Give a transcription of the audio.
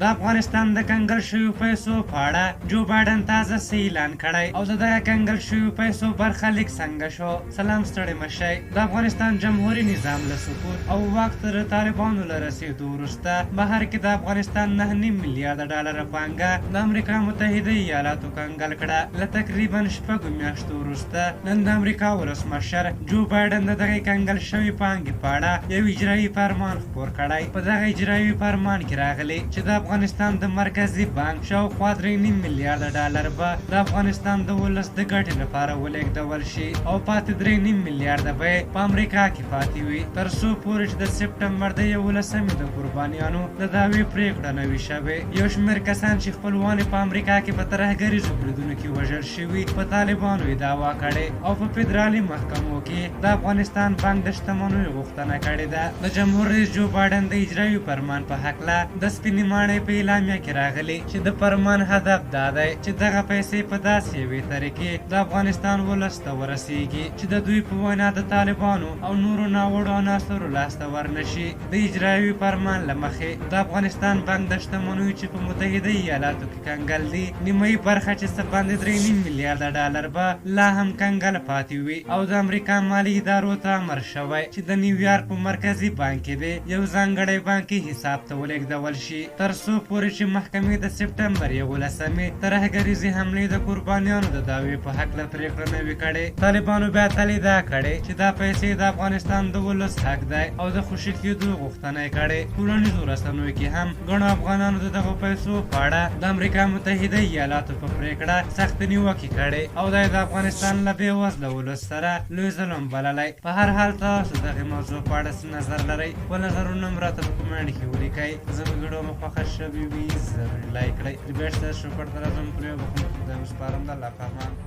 د افغانستان د کنګل شویو پیسو په اړه جو بایډن تازه اعلان کړی او د دغه کنګل شویو پیسو برخه لیک څنګه شو. سلام ستړي مشئ. د افغانستان جمهوریت نظام له سقوط او واک تر طالبانو له رسېدو وروسته بهر کې د افغانستان 9.5 میلیارډ ډالر پانګه د امریکا متحده ایالاتو کنګل کړه. له تقریبا 6 میاشتو وروسته نن د امریکا ولسمشر جو بایډن د دغه کنګل شوي پانګې په اړه یو اجرایي فرمان خپور کړی. په دغه اجرایي فرمان کې راغلی چې د افغانستان د مرکزي بانک شاوخوا 3.5 میلیارډ ډالر به د افغانستان د ولس د ګټې لپاره ولېږدول شي او پاتې 3.5 میلیارډ به یې په امریکا کې پاتې وي تر څو پورې چې د سپټمبر د 11مې د قربانیانو د دعوې پرېکړه نه وي شوې. یو شمېر کسان چې خپلوان یې په امریکا کې په ترهګریزو بریدونو کې وژل شوي په طالبانو یې دعوا کړې او په فدرالي محکمو کې د افغانستان بانک د شتمنیو غوښتنه کړې ده. د جمهور رئیس جو بایډن د اجرایي فرمان په هکله د سپینې ماڼۍ په اعلامیه کې راغلی چې د فرمان هدف دا دی چې دغه پیسې په داسې یوې طریقې د افغانستان ولس ته ورسیږي چې د دوی په وینا د طالبانو او نورو ناوړو عناصرو لاسته ورنشي. د اجرایي فرمان له مخې د افغانستان بانک د شتمنیو چې په متحده ایالاتو کې کنګل دي نیمایي برخه چې څه باندې 3.5 میلیارډ ډالر به لا هم کنګل پاتې وي او د امریکا مالي ادارو ته امر شوی چې د نیویارک په مرکزي بانک کې دی یو ځانګړی بانکي حساب ته ولېږدول شي تر څو پورې چې محکمې د سپټمبر 11مې ترهګریزې حملې د قربانیانو د دعوې په هکله پرېکړه نه وي کړې. طالبانو بیا تل ادعا کړې چې دا پیسې د افغانستان د ولس حق دی او د خوشي کېدو غوښتنه یې کړې. ټولنیزو رسنیو کې هم ګڼو افغانانو د دغو پیسو په اړه د امریکا متحده ایالاتو په پرېکړه سخت نیوکې کړې او دا د افغانستان له بېوزله ولس سره لوی ظلم بللی. په هر حال تاسو دغې موضوع په اړه څه نظر لرئ؟ خپل نظرونه هم راته په کمنټ کې ولیکئ. زموږ ویډیو مو خوښه شوې وي ضرور لایک کړئ. ریبیټ ته شکر ته راځم پرې وبخښم خدای وسپارم د الله په امان.